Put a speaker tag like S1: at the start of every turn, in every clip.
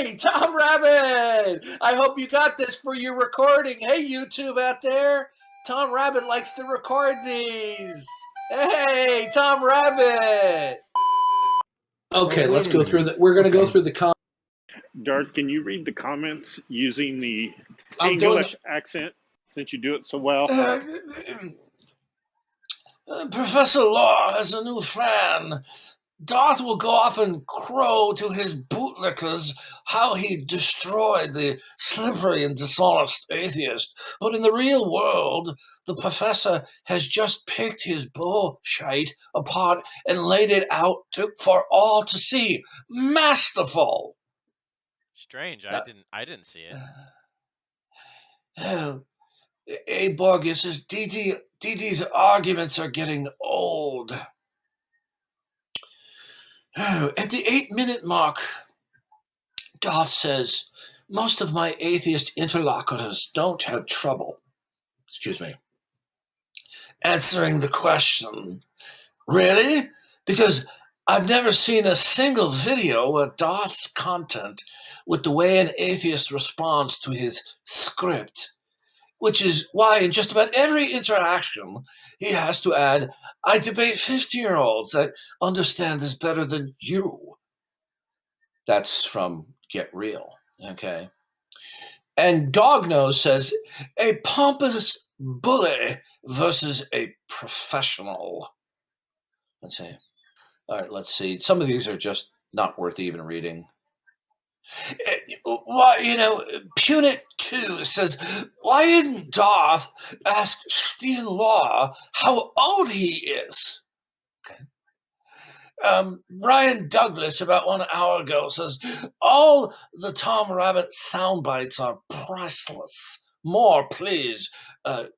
S1: Hey, Tom Rabbit! I hope you got this for your recording. Hey, YouTube out there. Tom Rabbit likes to record these. Hey, Tom Rabbit! Okay, let's go through We're going to go through the comments.
S2: Darth, can you read the comments using the
S1: I'm doing
S2: English accent since you do it so well?
S1: Professor Law has a new fan. Darth will go off and crow to his bootlickers how he destroyed the slippery and dishonest atheist. But in the real world, the professor has just picked his bullshit apart and laid it out for all to see. Masterful.
S3: Strange. I didn't see it.
S1: A. Borges says DD's arguments are getting old. At the 8-minute mark, Darth says, most of my atheist interlocutors don't have trouble, answering the question. Really? Because I've never seen a single video of Darth's content with the way an atheist responds to his script, which is why in just about every interaction he has to add, I debate 50-year-olds that understand this better than you. That's from Get Real, okay? And Dognose says, a pompous bully versus a professional. Let's see. All right, let's see. Some of these are just not worth even reading. Well, Punit2 says, why didn't Darth ask Stephen Law how old he is? Okay. Brian Douglas, about 1 hour ago, says, all the Tom Rabbit sound bites are priceless. More, please.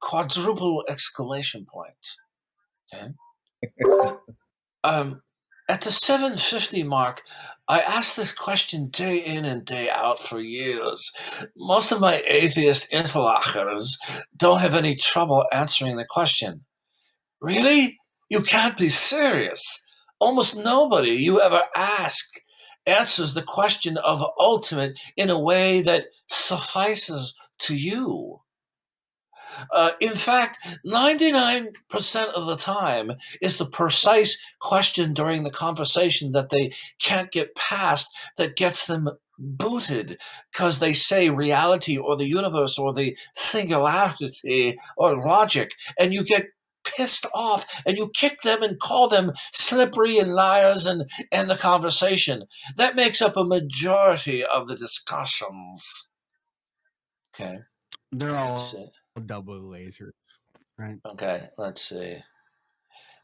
S1: Quadruple exclamation point. Okay. At the 7:50 mark, I asked this question day in and day out for years. Most of my atheist interlocutors don't have any trouble answering the question. Really? You can't be serious. Almost nobody you ever ask answers the question of ultimate in a way that suffices to you. In fact, 99% of the time is the precise question during the conversation that they can't get past that gets them booted because they say reality or the universe or the singularity or logic, and you get pissed off and you kick them and call them slippery and liars and end the conversation. That makes up a majority of the discussions. Okay.
S4: They're all double lasers, right?
S1: Okay, let's see.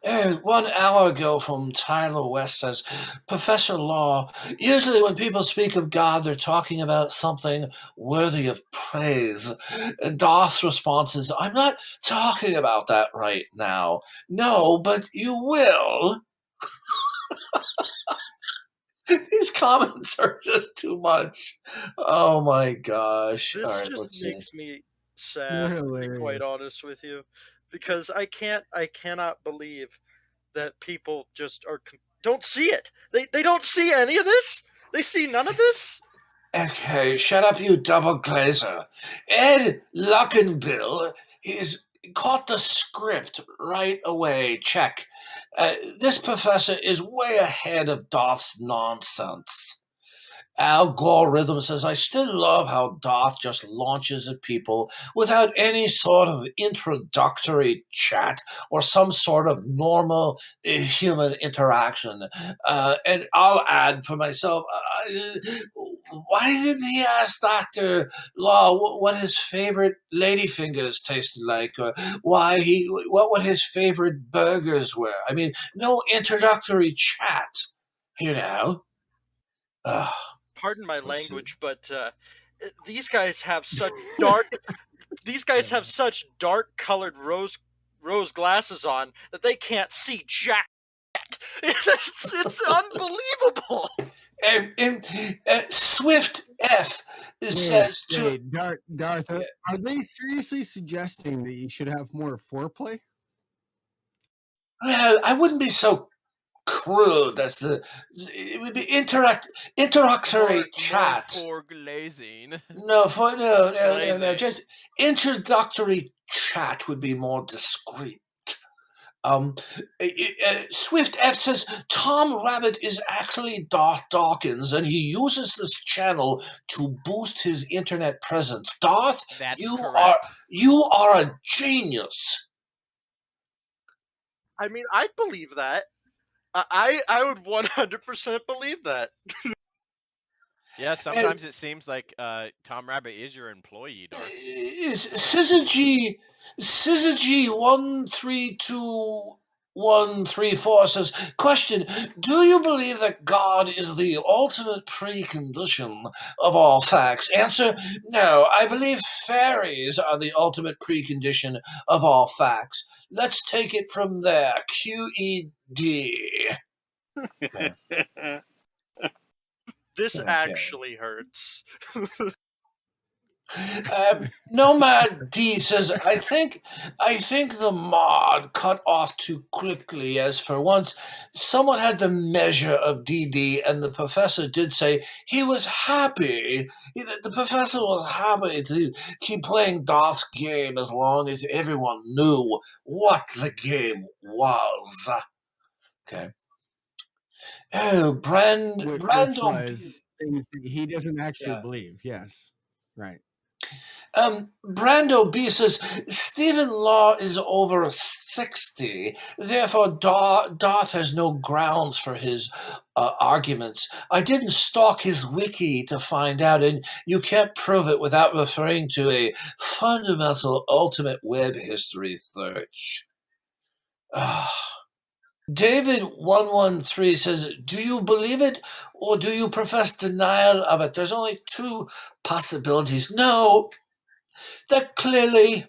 S1: 1 hour ago from Tyler West says, Professor Law, usually when people speak of God, they're talking about something worthy of praise. And Darth's response is, I'm not talking about that right now. No, but you will. These comments are just too much. Oh my gosh.
S5: This
S1: all right,
S5: just
S1: let's
S5: makes
S1: see.
S5: me sad, to be quite honest with you, because I cannot believe that people just don't see it. They don't see any of this. They see none of this.
S1: Okay, shut up, you double glazer. Ed Luckenbill, he's caught the script right away. Check. This professor is way ahead of Darth's nonsense. Algorithm says, I still love how Darth just launches at people without any sort of introductory chat or some sort of normal human interaction. And I'll add for myself, why didn't he ask Dr. Law what his favorite ladyfingers tasted like, or what his favorite burgers were? I mean, no introductory chat, you know.
S5: Pardon my language, but these guys have such dark. These guys have such dark-colored rose glasses on that they can't see jack. It's unbelievable.
S1: Swift F says to
S4: Darth, are they seriously suggesting that you should have more foreplay?
S1: Well, I wouldn't be so crude. It would be introductory chat.
S3: For glazing.
S1: No.
S3: Glazing.
S1: Just introductory chat would be more discreet. Swift F says Tom Rabbit is actually Darth Dawkins, and he uses this channel to boost his internet presence. Darth,
S3: That's
S1: you
S3: correct.
S1: are a genius.
S5: I mean, I'd believe that. I would 100% believe that.
S3: Yeah, sometimes it seems like Tom Rabbit is your employee, Darth.
S1: Is Syzygy 132134 says, question, do you believe that God is the ultimate precondition of all facts? Answer, no, I believe fairies are the ultimate precondition of all facts. Let's take it from there. QED. Okay.
S5: This
S1: Okay.
S5: actually hurts.
S1: Nomad D says, I think the mod cut off too quickly, as for once someone had the measure of DD, and the professor did say he was happy. The professor was happy to keep playing Darth's game as long as everyone knew what the game was. Okay. Oh,
S4: Which
S1: Brando.
S4: was things that he doesn't actually believe. Yes, right.
S1: Brando B says Stephen Law is over 60, therefore Darth has no grounds for his arguments. I didn't stalk his wiki to find out, and you can't prove it without referring to a fundamental ultimate web history search. David113 says, do you believe it or do you profess denial of it? There's only two possibilities. No. That's clearly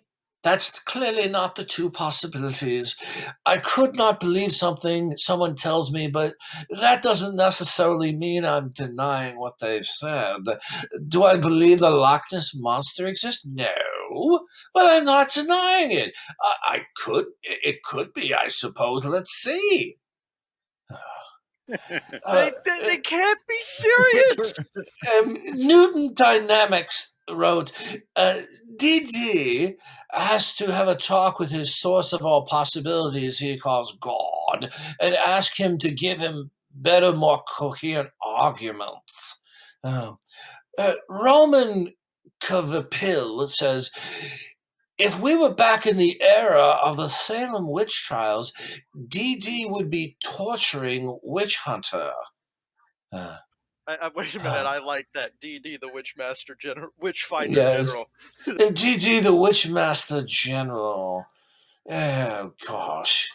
S1: not the two possibilities. I could not believe something someone tells me, but that doesn't necessarily mean I'm denying what they've said. Do I believe the Loch Ness Monster exists? No, but I'm not denying it. It could be, I suppose. Let's see.
S5: They can't be serious.
S1: Newton Dynamics wrote, DD has to have a talk with his source of all possibilities he calls God and ask him to give him better, more coherent arguments. Roman Kavapil says, if we were back in the era of the Salem witch trials, DD would be torturing Witch Hunter.
S5: Wait a minute, I like that. DD, the Witchmaster General, Witchfinder General.
S1: DD, the Witchmaster General. Oh, gosh.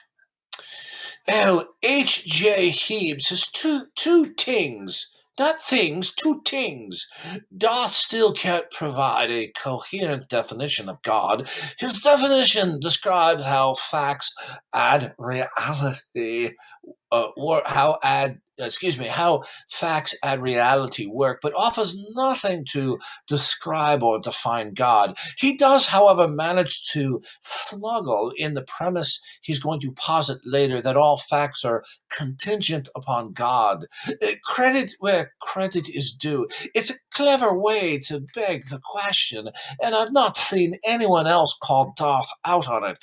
S1: Oh, H.J. Heebs has two tings. Not things, two tings. Darth still can't provide a coherent definition of God. His definition describes how facts add reality, how facts add reality work, but offers nothing to describe or define God. He does, however, manage to smuggle in the premise he's going to posit later that all facts are contingent upon God. Credit where credit is due. It's a clever way to beg the question, and I've not seen anyone else call Darth out on it.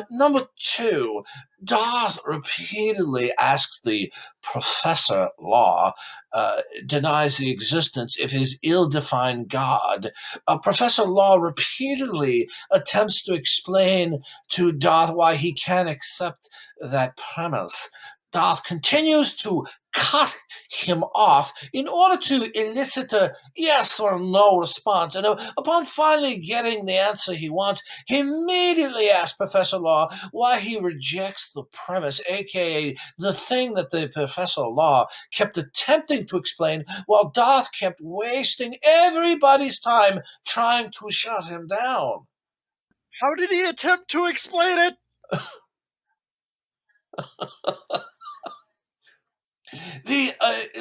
S1: Number two, Darth repeatedly asks the Professor Law, denies the existence of his ill-defined God. Professor Law repeatedly attempts to explain to Darth why he can't accept that premise. Darth continues to cut him off in order to elicit a yes or no response. And upon finally getting the answer he wants, he immediately asks Professor Law why he rejects the premise, aka the thing that the Professor Law kept attempting to explain, while Darth kept wasting everybody's time trying to shut him down.
S5: How did he attempt to explain it?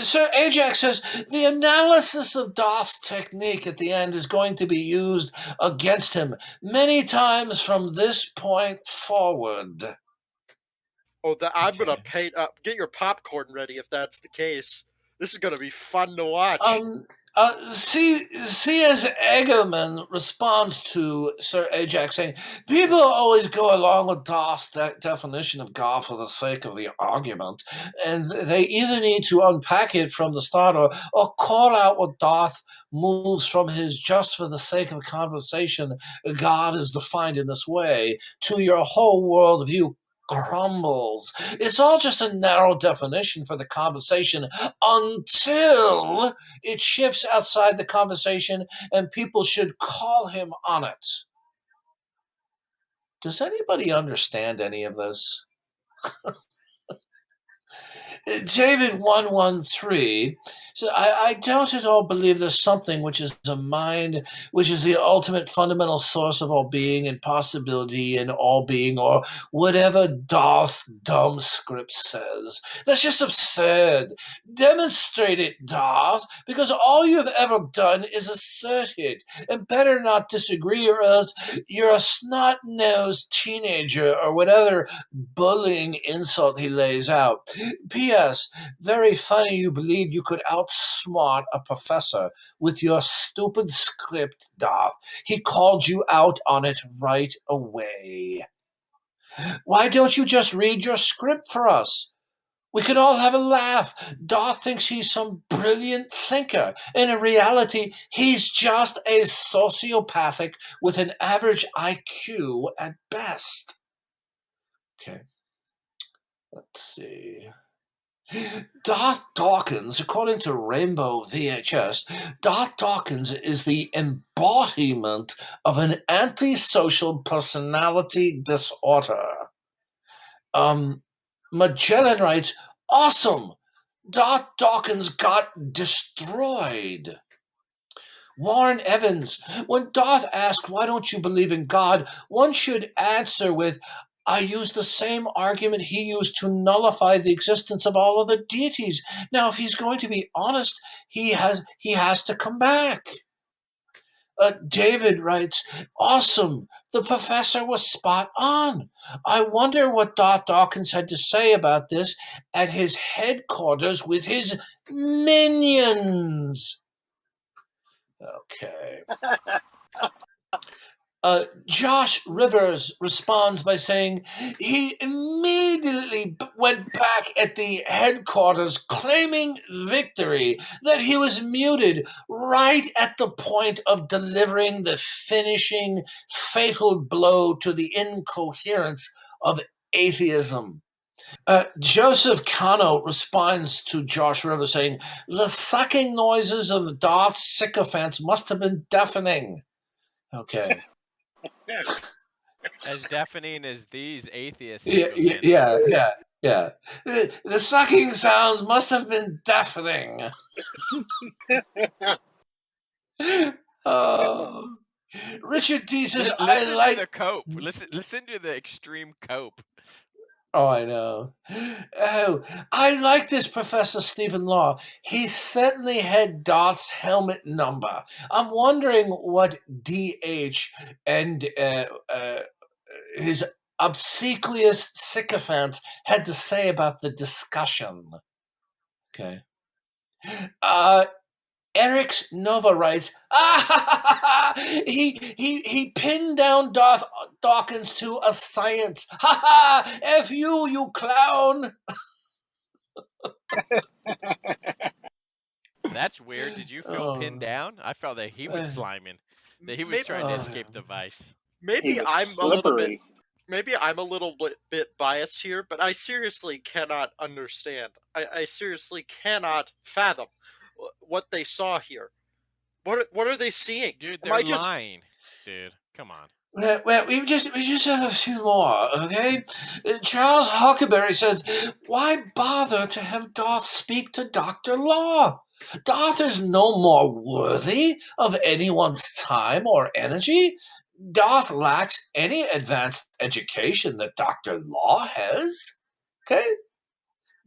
S1: Sir Ajax says the analysis of Darth's technique at the end is going to be used against him many times from this point forward.
S5: Oh, I'm gonna
S1: Okay.
S5: paint up. Get your popcorn ready if that's the case. This is gonna be fun to watch.
S1: C.S. Eggerman responds to Sir Ajax saying, people always go along with Darth's definition of God for the sake of the argument, and they either need to unpack it from the start or call out what Darth moves from his just for the sake of conversation, God is defined in this way, to your whole worldview crumbles. It's all just a narrow definition for the conversation until it shifts outside the conversation and people should call him on it. Does anybody understand any of this? David 113. So I don't at all believe there's something which is a mind, which is the ultimate fundamental source of all being and possibility and all being, or whatever Darth's dumb script says. That's just absurd. Demonstrate it, Darth, because all you've ever done is assert it, and better not disagree, or else you're a snot-nosed teenager, or whatever bullying insult he lays out. P.S. Very funny you believed you could outsmart a professor with your stupid script, Darth. He called you out on it right away. Why don't you just read your script for us? We could all have a laugh. Darth thinks he's some brilliant thinker. And in reality, he's just a sociopathic with an average IQ at best. Okay. Let's see. Darth Dawkins, according to Rainbow VHS, Darth Dawkins is the embodiment of an antisocial personality disorder. Magellan writes, awesome! Darth Dawkins got destroyed. Warren Evans, when Darth asked, why don't you believe in God, one should answer with, I use the same argument he used to nullify the existence of all other deities. Now, if he's going to be honest, he has to come back. David writes, awesome. The professor was spot on. I wonder what Darth Dawkins had to say about this at his headquarters with his minions. Okay. Josh Rivers responds by saying he immediately went back at the headquarters claiming victory, that he was muted right at the point of delivering the finishing fatal blow to the incoherence of atheism. Joseph Cano responds to Josh Rivers saying, the sucking noises of Darth's sycophants must have been deafening. Okay.
S3: As deafening as these atheists
S1: Yeah,
S3: sycophants
S1: yeah,
S3: are.
S1: yeah, yeah. The sucking sounds must have been deafening. Oh. Richard D says,
S3: Listen
S1: I like...
S3: to the cope. Listen to the extreme cope.
S1: Oh, I know. Oh, I like this Professor Stephen Law. He certainly had Darth's helmet number. I'm wondering what DH and his obsequious sycophant had to say about the discussion. Okay. Eric's Nova writes, he pinned down Darth Dawkins to a science. Ha ha! F you clown!
S3: That's weird. Did you feel pinned down? I felt that he was sliming. That he was trying to escape the vice.
S5: Maybe
S2: He was
S5: I'm a little bit.
S2: slippery.
S5: Maybe I'm a little bit biased here, but I seriously cannot understand. I seriously cannot fathom what they saw here. What are they seeing?
S3: Dude,
S5: Am
S3: they're
S5: I just
S3: lying. Dude, come on.
S1: Well, we just have a few more, okay? Charles Huckleberry says, why bother to have Darth speak to Dr. Law? Darth is no more worthy of anyone's time or energy. Darth lacks any advanced education that Dr. Law has. Okay?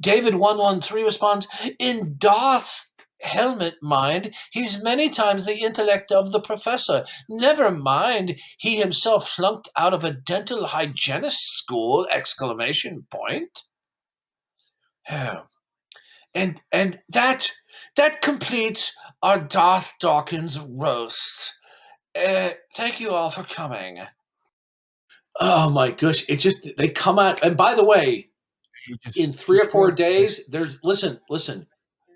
S1: David 113 responds, in Darth's helmet mind, he's many times the intellect of the professor. Never mind, he himself flunked out of a dental hygienist school, exclamation point. Yeah. And that completes our Darth Dawkins roast. Thank you all for coming. Oh my gosh, it just they come out. And by the way, in 3 or 4 days, there's listen.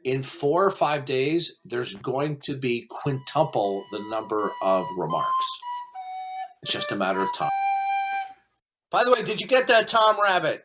S1: In 4 or 5 days, there's going to be quintuple the number of remarks. It's just a matter of time. By the way, did you get that, Tom Rabbit?